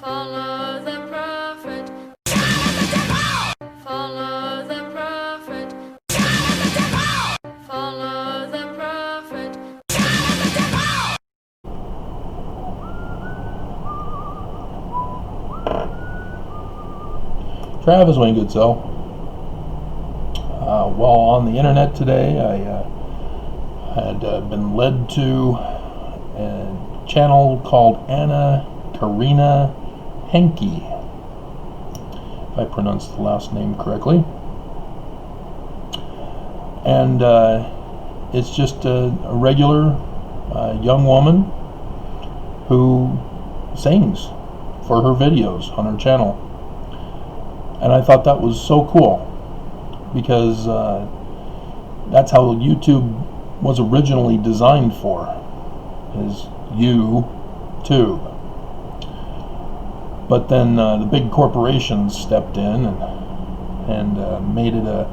Follow the prophet. Follow the prophet. Follow the prophet. Travis Wayne Goodsoe. While on the internet today, I had been led to a channel called Anna Karina Henke, if I pronounced the last name correctly. And it's just a regular young woman who sings for her videos on her channel. And I thought that was so cool, because that's how YouTube was originally designed for, is YouTube. But then the big corporations stepped in and made it a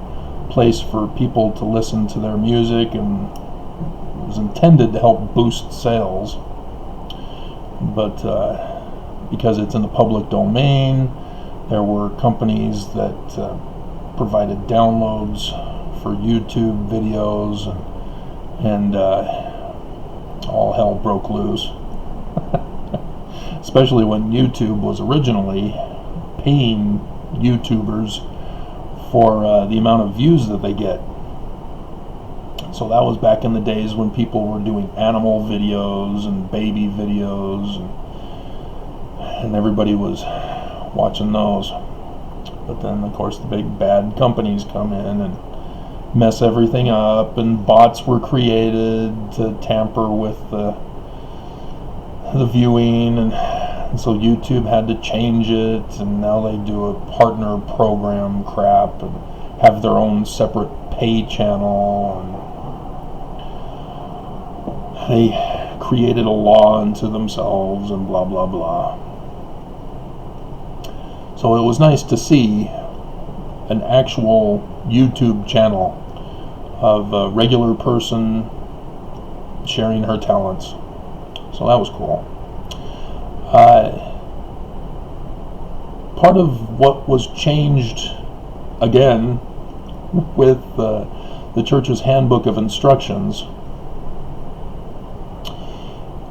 place for people to listen to their music, and it was intended to help boost sales. But because it's in the public domain, there were companies that provided downloads for YouTube videos, and all hell broke loose. Especially when YouTube was originally paying YouTubers for the amount of views that they get. So that was back in the days when people were doing animal videos and baby videos, and everybody was watching those. But then of course the big bad companies come in and mess everything up, and bots were created to tamper with the viewing, and so YouTube had to change it, and now they do a partner program crap and have their own separate pay channel, and they created a law unto themselves, and blah blah blah. So it was nice to see an actual YouTube channel of a regular person sharing her talents. So that was cool. Part of what was changed again with the church's handbook of instructions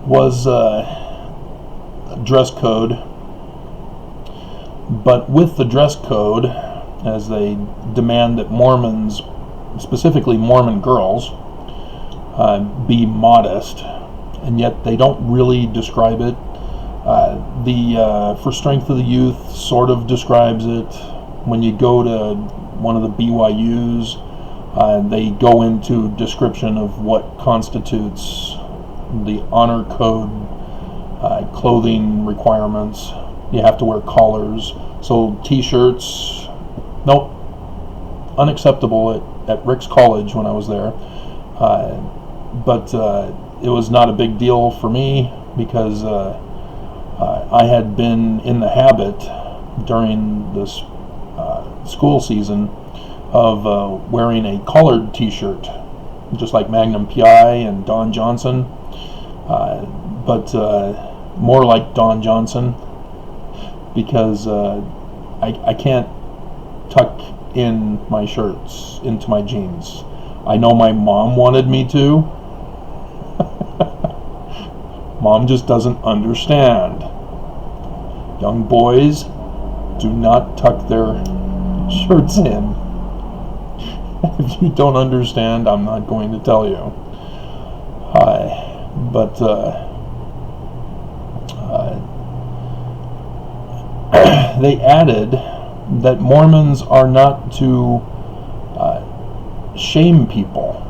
was dress code. But with the dress code, as they demand that Mormons, specifically Mormon girls, be modest, and yet they don't really describe it. The For Strength of the Youth sort of describes it. When you go to one of the BYUs, they go into description of what constitutes the honor code, clothing requirements. You have to wear collars. So t-shirts, nope, unacceptable at Rick's College when I was there. But it was not a big deal for me, because I had been in the habit during this school season of wearing a collared t-shirt, just like Magnum PI and Don Johnson, but more like Don Johnson, because I can't tuck in my shirts into my jeans. I know my mom wanted me to. Mom just doesn't understand. Young boys do not tuck their shirts in. If you don't understand, I'm not going to tell you. But they added that Mormons are not to shame people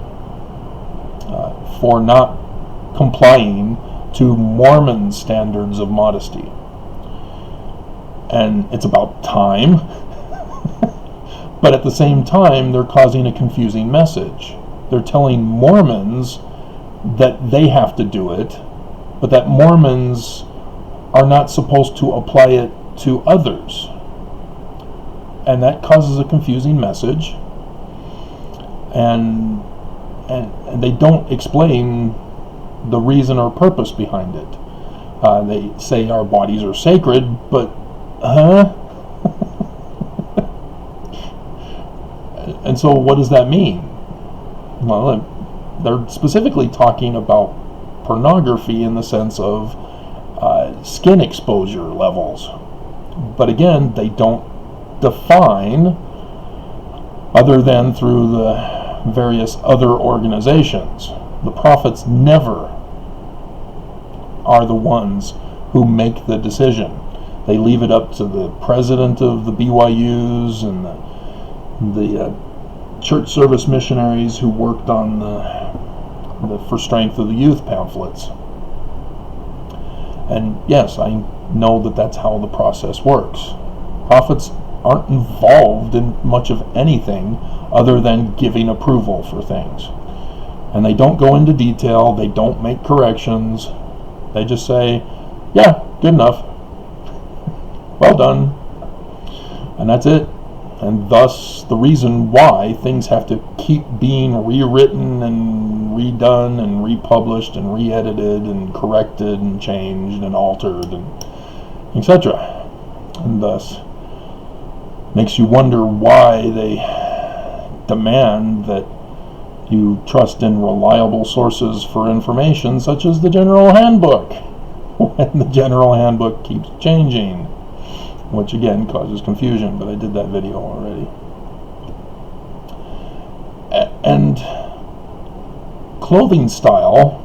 for not complying to Mormon standards of modesty. And it's about time. But at the same time, they're causing a confusing message. They're telling Mormons that they have to do it, but that Mormons are not supposed to apply it to others. And that causes a confusing message. And they don't explain the reason or purpose behind it. They say our bodies are sacred, but huh? And so what does that mean? Well, they're specifically talking about pornography in the sense of skin exposure levels. But again, they don't define, other than through the various other organizations. The prophets never are the ones who make the decision. They leave it up to the president of the BYUs and the church service missionaries who worked on the For Strength of the Youth pamphlets. And yes, I know that that's how the process works. Prophets aren't involved in much of anything other than giving approval for things. And they don't go into detail, they don't make corrections, they just say, yeah, good enough, well done, and that's it. And thus the reason why things have to keep being rewritten and redone and republished and re-edited and corrected and changed and altered and etc. And thus makes you wonder why they demand that you trust in reliable sources for information, such as the General Handbook, when the General Handbook keeps changing, which again causes confusion, but I did that video already. And clothing style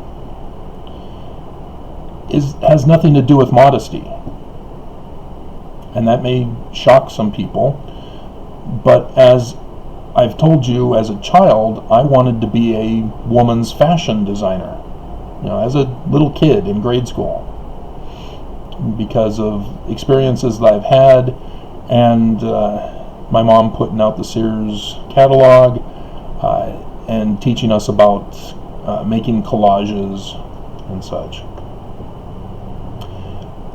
has nothing to do with modesty. And that may shock some people, but as I've told you, as a child, I wanted to be a woman's fashion designer, as a little kid in grade school, because of experiences that I've had, and my mom putting out the Sears catalog, and teaching us about making collages and such.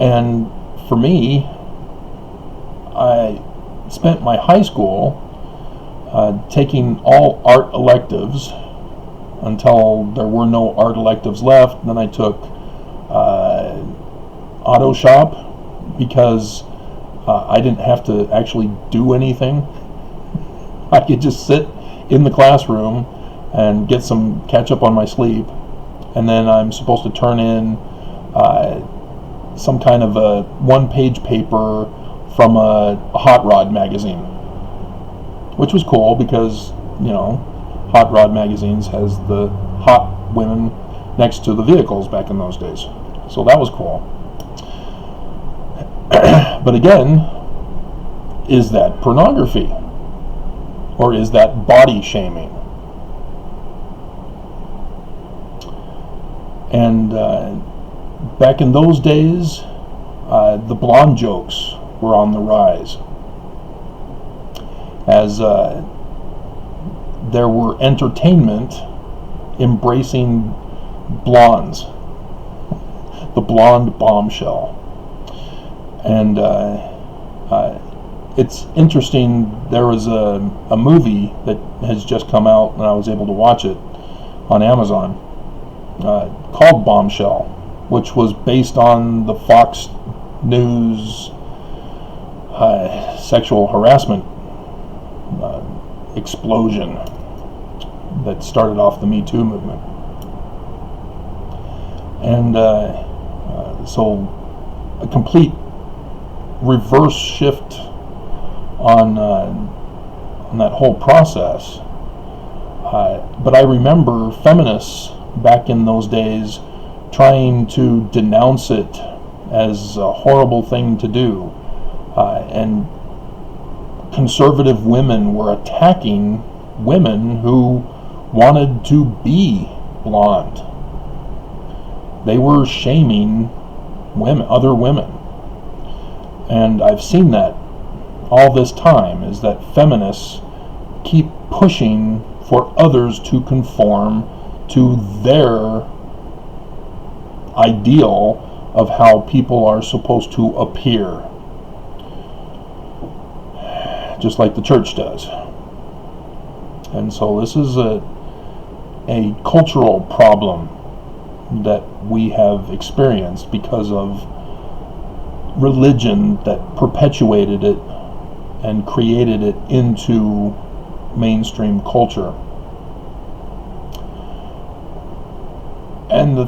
And for me, I spent my high school taking all art electives until there were no art electives left. Then I took auto shop because I didn't have to actually do anything. I could just sit in the classroom and get some catch up on my sleep, and then I'm supposed to turn in some kind of a one-page paper from a hot rod magazine, which was cool because, Hot Rod Magazines has the hot women next to the vehicles back in those days. So that was cool. But again, is that pornography? Or is that body shaming? And back in those days, the blonde jokes were on the rise, as there were entertainment embracing blondes, the blonde bombshell. And it's interesting, there was a movie that has just come out, and I was able to watch it on Amazon, called Bombshell, which was based on the Fox News sexual harassment explosion that started off the Me Too movement. And so a complete reverse shift on that whole process. But I remember feminists back in those days trying to denounce it as a horrible thing to do, and conservative women were attacking women who wanted to be blonde. They were shaming women, other women. And I've seen that all this time, is that feminists keep pushing for others to conform to their ideal of how people are supposed to appear, just like the church does. And so this is a cultural problem that we have experienced because of religion that perpetuated it and created it into mainstream culture. And the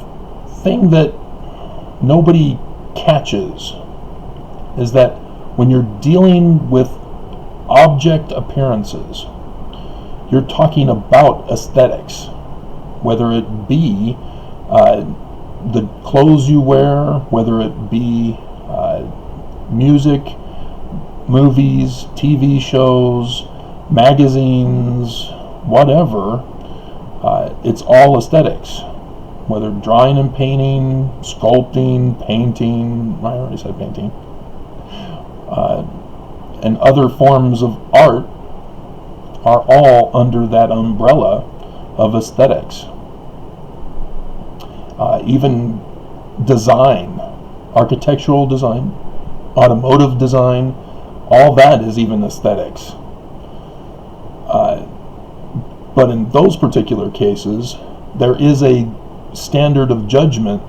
thing that nobody catches is that when you're dealing with object appearances, you're talking about aesthetics, whether it be the clothes you wear, whether it be music, movies, TV shows, magazines, whatever. It's all aesthetics, whether drawing and painting, sculpting, painting, I already said painting, and other forms of art are all under that umbrella of aesthetics. Even design, architectural design, automotive design, all that is even aesthetics. But in those particular cases, there is a standard of judgment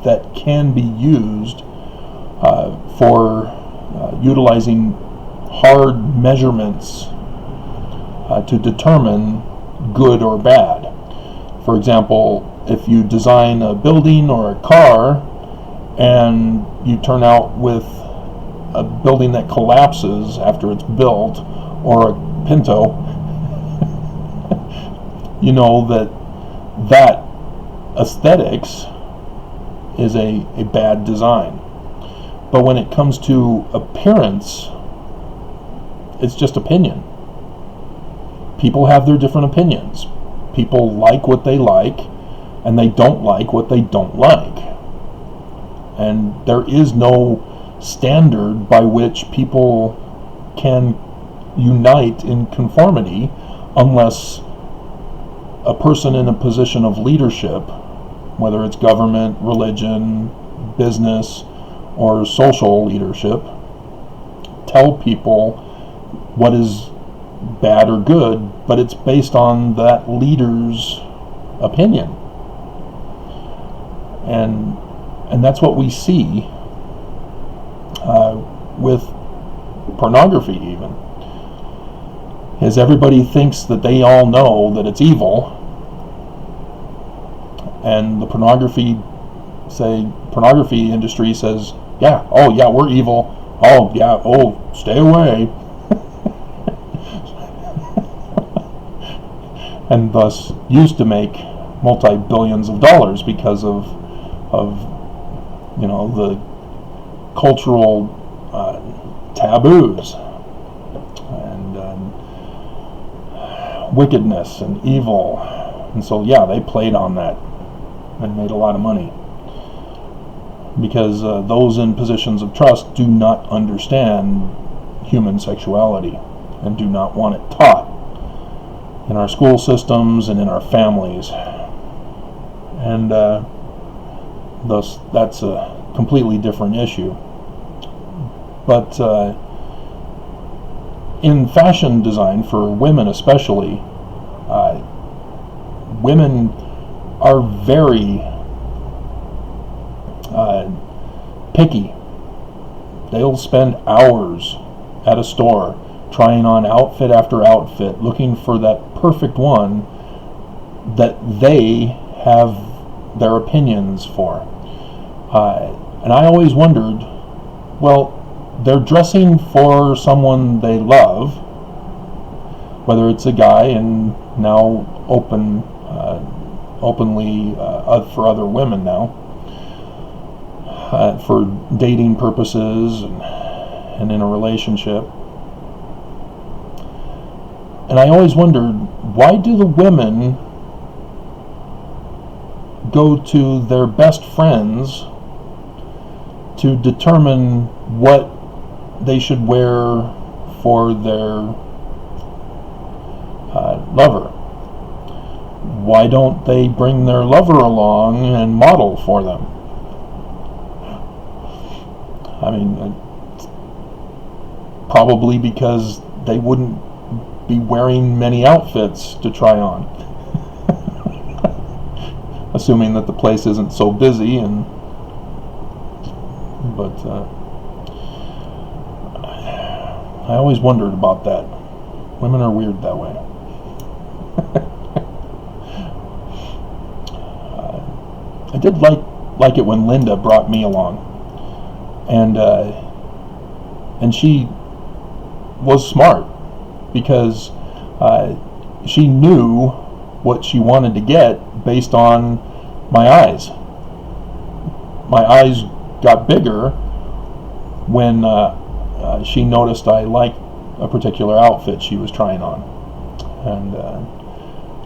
that can be used for utilizing hard measurements to determine good or bad. For example, if you design a building or a car and you turn out with a building that collapses after it's built, or a Pinto, you know that aesthetics is a bad design. But when it comes to appearance, it's just opinion. People have their different opinions. People like what they like, and they don't like what they don't like. And there is no standard by which people can unite in conformity unless a person in a position of leadership, whether it's government, religion, business, or social leadership, tell people what is bad or good, but it's based on that leader's opinion. And that's what we see with pornography even, is everybody thinks that they all know that it's evil, and the pornography industry says, yeah, oh yeah, we're evil, oh yeah, oh, stay away. And thus used to make multi-billions of dollars because of the cultural taboos and wickedness and evil. And so yeah, they played on that and made a lot of money, because those in positions of trust do not understand human sexuality and do not want it taught in our school systems and in our families. And thus that's a completely different issue. But in fashion design, for women especially, women are very picky. They'll spend hours at a store trying on outfit after outfit, looking for that perfect one that they have their opinions for. And I always wondered, well, they're dressing for someone they love, whether it's a guy and now openly for other women now, for dating purposes and in a relationship. And I always wondered, why do the women go to their best friends to determine what they should wear for their lover? Why don't they bring their lover along and model for them? I mean, probably because they wouldn't be wearing many outfits to try on. assuming that the place isn't so busy. But I always wondered about that. Women are weird that way. I did like it when Linda brought me along, and she was smart because she knew what she wanted to get based on my eyes. My eyes got bigger when she noticed I liked a particular outfit she was trying on, and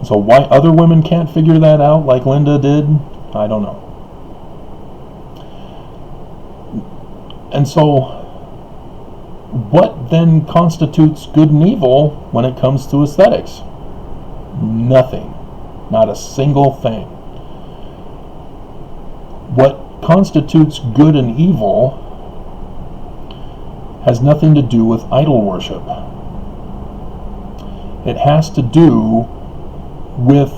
so why other women can't figure that out like Linda did, I don't know. And so, what then constitutes good and evil when it comes to aesthetics? Nothing. Not a single thing. What constitutes good and evil has nothing to do with idol worship. It has to do with,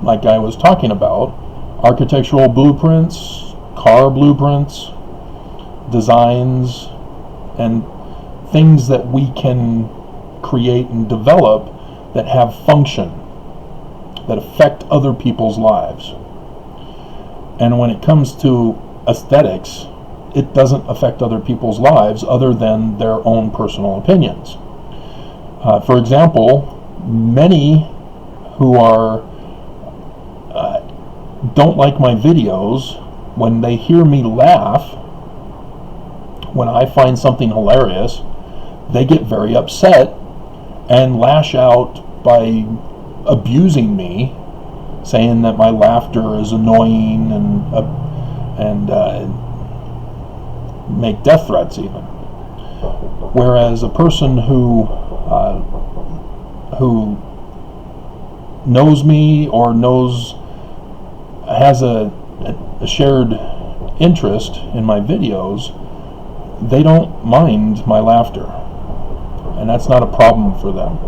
like I was talking about, architectural blueprints, car blueprints, designs, and things that we can create and develop that have function, that affect other people's lives. And when it comes to aesthetics, it doesn't affect other people's lives other than their own personal opinions. For example, many who don't like my videos, when they hear me laugh, when I find something hilarious, they get very upset and lash out by abusing me, saying that my laughter is annoying and make death threats even. Whereas a person who knows me or has a shared interest in my videos, they don't mind my laughter, and that's not a problem for them.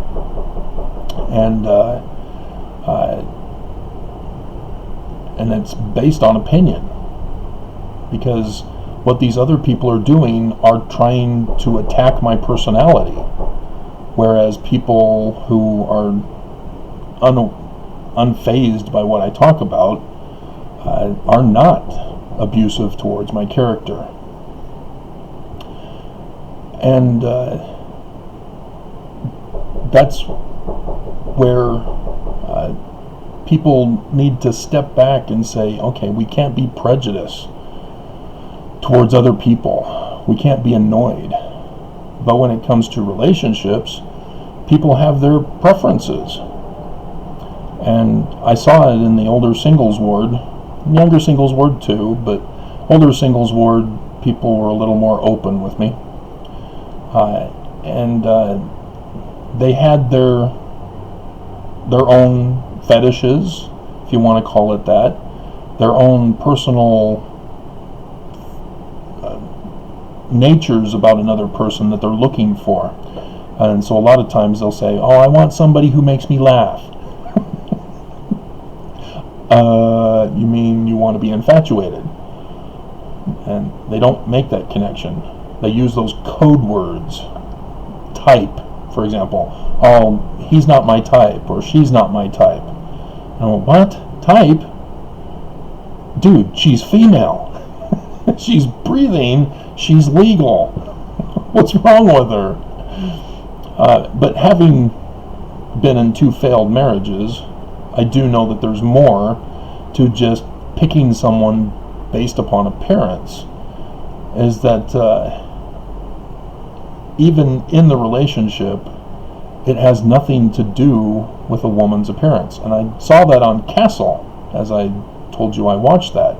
And it's based on opinion, because what these other people are doing are trying to attack my personality, whereas people who are unfazed by what I talk about are not abusive towards my character. And that's where people need to step back and say, okay, we can't be prejudiced towards other people. We can't be annoyed. But when it comes to relationships, people have their preferences. And I saw it in the older singles ward, younger singles ward too, but older singles ward, people were a little more open with me. And they had their own fetishes, if you want to call it that, their own personal natures about another person that they're looking for. And so a lot of times they'll say, oh, I want somebody who makes me laugh. You mean you want to be infatuated? And they don't make that connection. They use those code words. Type, for example. Oh, he's not my type, or she's not my type. Oh, what? Type? Dude, she's female. She's breathing. She's legal. What's wrong with her? But having been in 2 failed marriages, I do know that there's more to just picking someone based upon appearance. Is that even in the relationship, it has nothing to do with a woman's appearance. And I saw that on Castle, as I told you I watched that.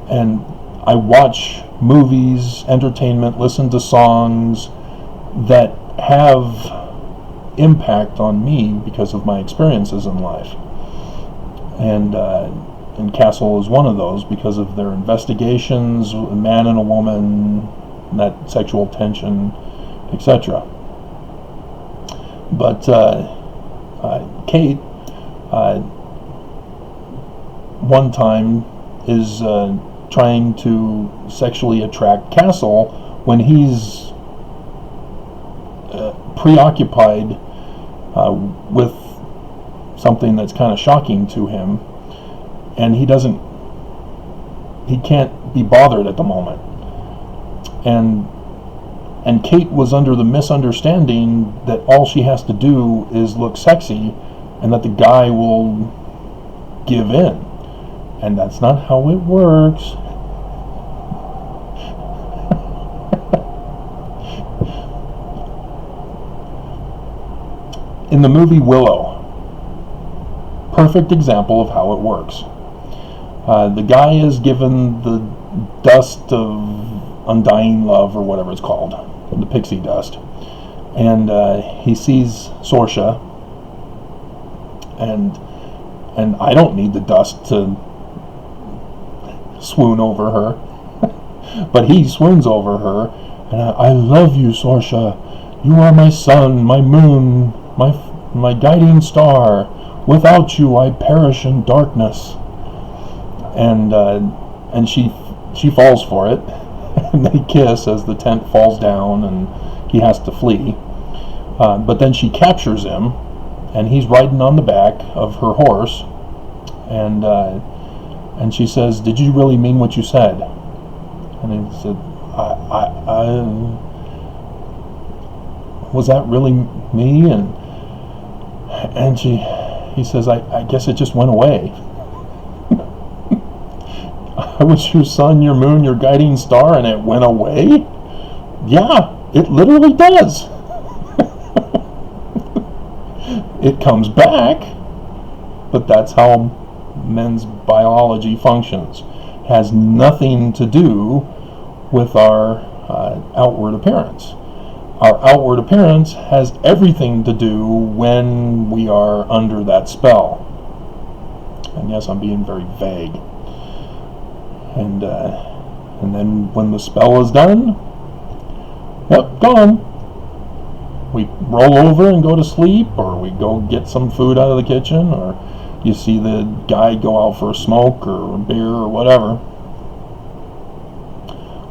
And I watch movies, entertainment, listen to songs that have impact on me because of my experiences in life. And Castle is one of those because of their investigations, a man and a woman, that sexual tension, etc. But Kate one time is trying to sexually attract Castle when he's preoccupied with something that's kind of shocking to him, and he can't be bothered at the moment. And Kate was under the misunderstanding that all she has to do is look sexy and that the guy will give in. And that's not how it works. In the movie Willow, perfect example of how it works. The guy is given the dust of undying love, or whatever it's called, the pixie dust, and he sees Sorsha, and I don't need the dust to swoon over her, but he swoons over her, and I love you, Sorsha. You are my sun, my moon, my guiding star. Without you, I perish in darkness. And she falls for it, and they kiss as the tent falls down, and he has to flee. But then she captures him, and he's riding on the back of her horse, and she says, "Did you really mean what you said?" And he said, "I was that really me?" And he says, I guess it just went away. I was your sun, your moon, your guiding star, and it went away? Yeah, it literally does. It comes back, but that's how men's biology functions. It has nothing to do with our outward appearance. Our outward appearance has everything to do when we are under that spell. And yes, I'm being very vague. And then when the spell is done, yep, gone. We roll over and go to sleep, or we go get some food out of the kitchen, or you see the guy go out for a smoke or a beer or whatever,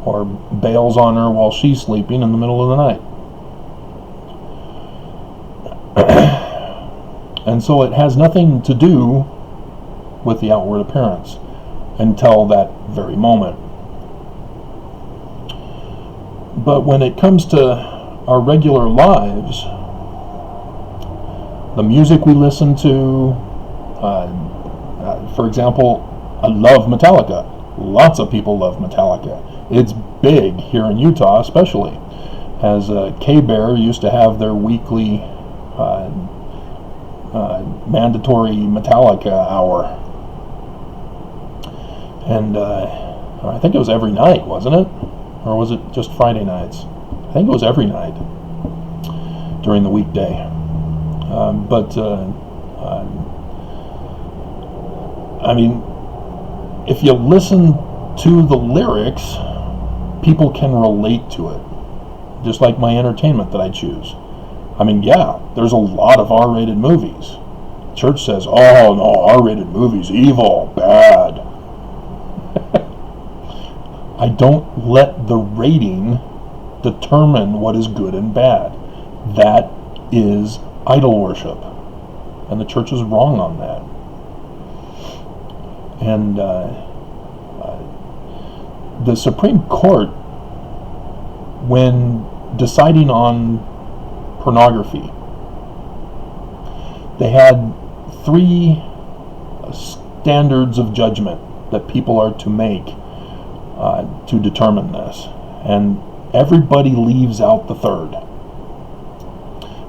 or bails on her while she's sleeping in the middle of the night. And so it has nothing to do with the outward appearance until that very moment. But when it comes to our regular lives, the music we listen to, for example, I love Metallica. Lots of people love Metallica. It's big here in Utah, especially, as K-Bear used to have their weekly mandatory Metallica hour, and I think it was every night, wasn't it? Or was it just Friday nights? I think it was every night during the weekday. I mean, if you listen to the lyrics, people can relate to it, just like my entertainment that I choose. I mean, yeah, there's a lot of R-rated movies. Church says, oh no, R-rated movies, evil, bad. I don't let the rating determine what is good and bad. That is idol worship, and the church is wrong on that. And the Supreme Court, when deciding on pornography, they had 3 standards of judgment that people are to make to determine this, and everybody leaves out the third,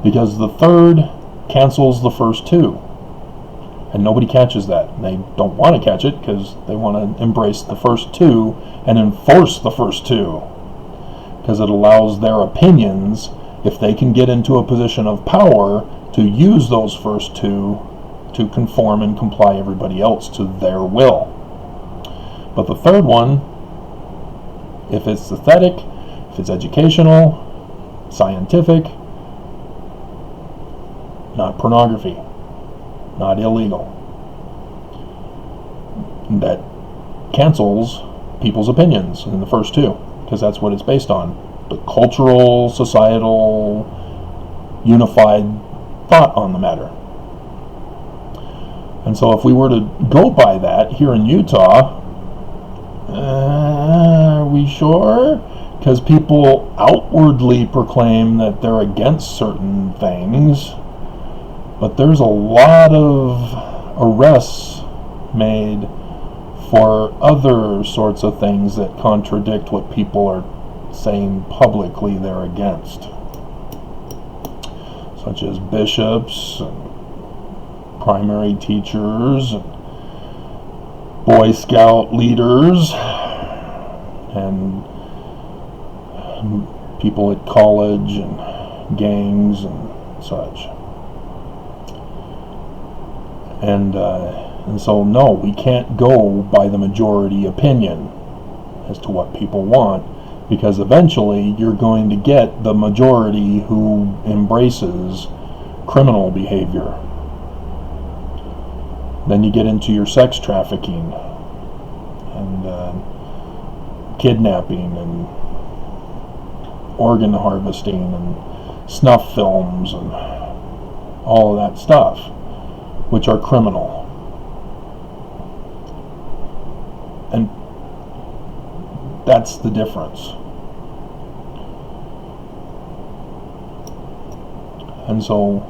because the third cancels the first 2, and nobody catches that. They don't want to catch it because they want to embrace the first 2 and enforce the first 2, because it allows their opinions, if they can get into a position of power, to use those first 2 to conform and comply everybody else to their will. But the third one, if it's aesthetic, if it's educational, scientific, not pornography, not illegal. that cancels people's opinions in the first two, because that's what it's based on. The cultural, societal, unified thought on the matter. And so if we were to go by that here in Utah, are we sure? Because people outwardly proclaim that they're against certain things, but there's a lot of arrests made for other sorts of things that contradict what people are saying publicly they're against, such as bishops and primary teachers and Boy Scout leaders and people at college and gangs and such. And so no, we can't go by the majority opinion as to what people want, because eventually you're going to get the majority who embraces criminal behavior. Then you get into your sex trafficking and kidnapping and organ harvesting and snuff films and all of that stuff, which are criminal. And that's the difference. And so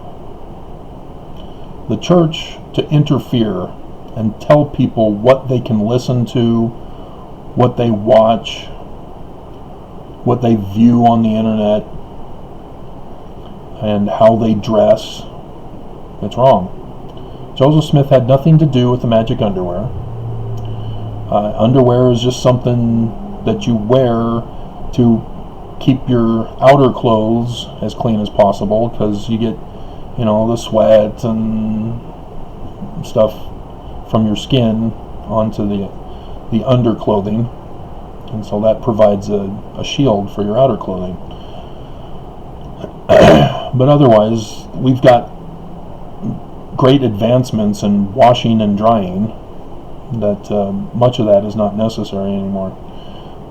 the church to interfere and tell people what they can listen to, what they watch, what they view on the internet, and how they dress, it's wrong. Joseph Smith had nothing to do with the magic underwear. Underwear is just something that you wear to keep your outer clothes as clean as possible, because you get, the sweat and stuff from your skin onto the underclothing, and so that provides a shield for your outer clothing. But otherwise, we've got great advancements in washing and drying that much of that is not necessary anymore.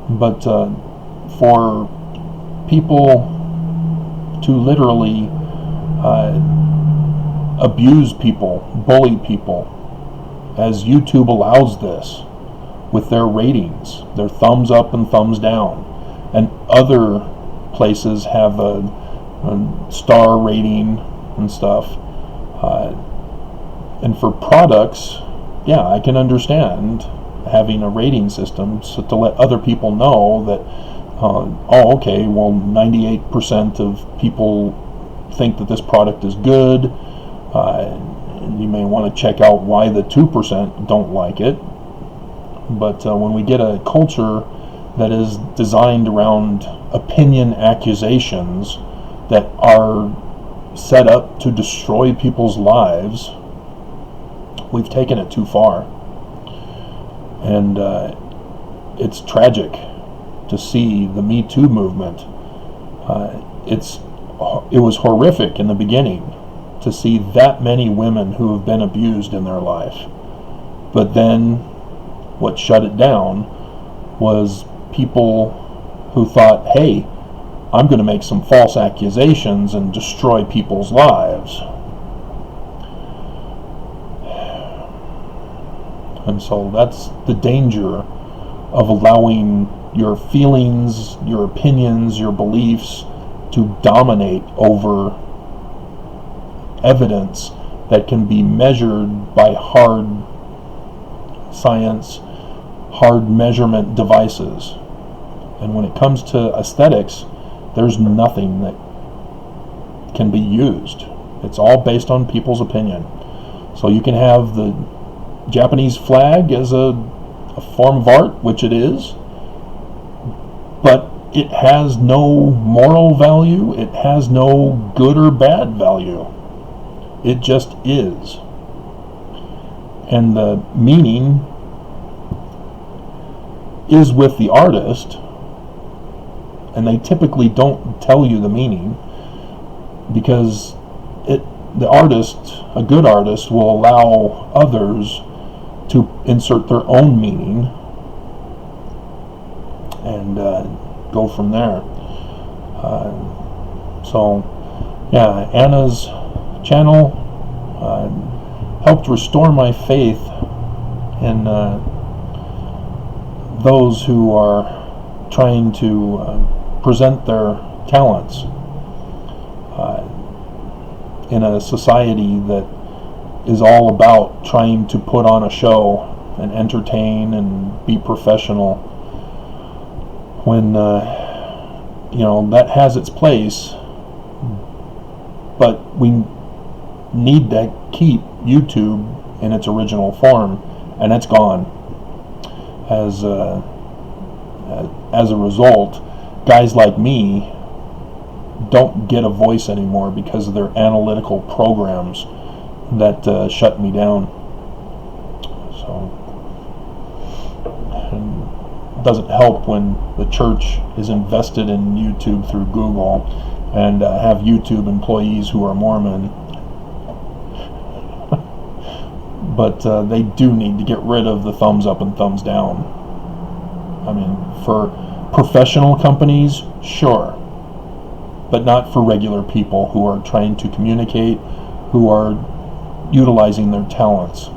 But for people to literally abuse people, bully people, as YouTube allows this with their ratings, their thumbs up and thumbs down, and other places have a star rating and stuff, and for products, yeah, I can understand having a rating system so to let other people know that, 98% of people think that this product is good. You may want to check out why the 2% don't like it. But when we get a culture that is designed around opinion accusations that are set up to destroy people's lives, we've taken it too far. And it's tragic to see the Me Too movement. It was horrific in the beginning to see that many women who have been abused in their life. But then what shut it down was people who thought, hey, I'm going to make some false accusations and destroy people's lives. And so that's the danger of allowing your feelings, your opinions, your beliefs to dominate over evidence that can be measured by hard science, hard measurement devices. And when it comes to aesthetics, there's nothing that can be used. It's all based on people's opinion. So you can have the Japanese flag as a form of art, which it is, but it has no moral value, it has no good or bad value. It just is. And the meaning is with the artist, and they typically don't tell you the meaning, because the artist, a good artist, will allow others to insert their own meaning and go from there. So yeah, Anna's channel helped restore my faith in those who are trying to present their talents in a society that is all about trying to put on a show and entertain and be professional, when that has its place, but we need to keep YouTube in its original form, and it's gone. As a result, guys like me don't get a voice anymore because of their analytical programs that shut me down. So, and it doesn't help when the church is invested in YouTube through Google and have YouTube employees who are Mormon. But they do need to get rid of the thumbs up and thumbs down. I mean, for professional companies, sure, but not for regular people who are trying to communicate, who are utilizing their talents.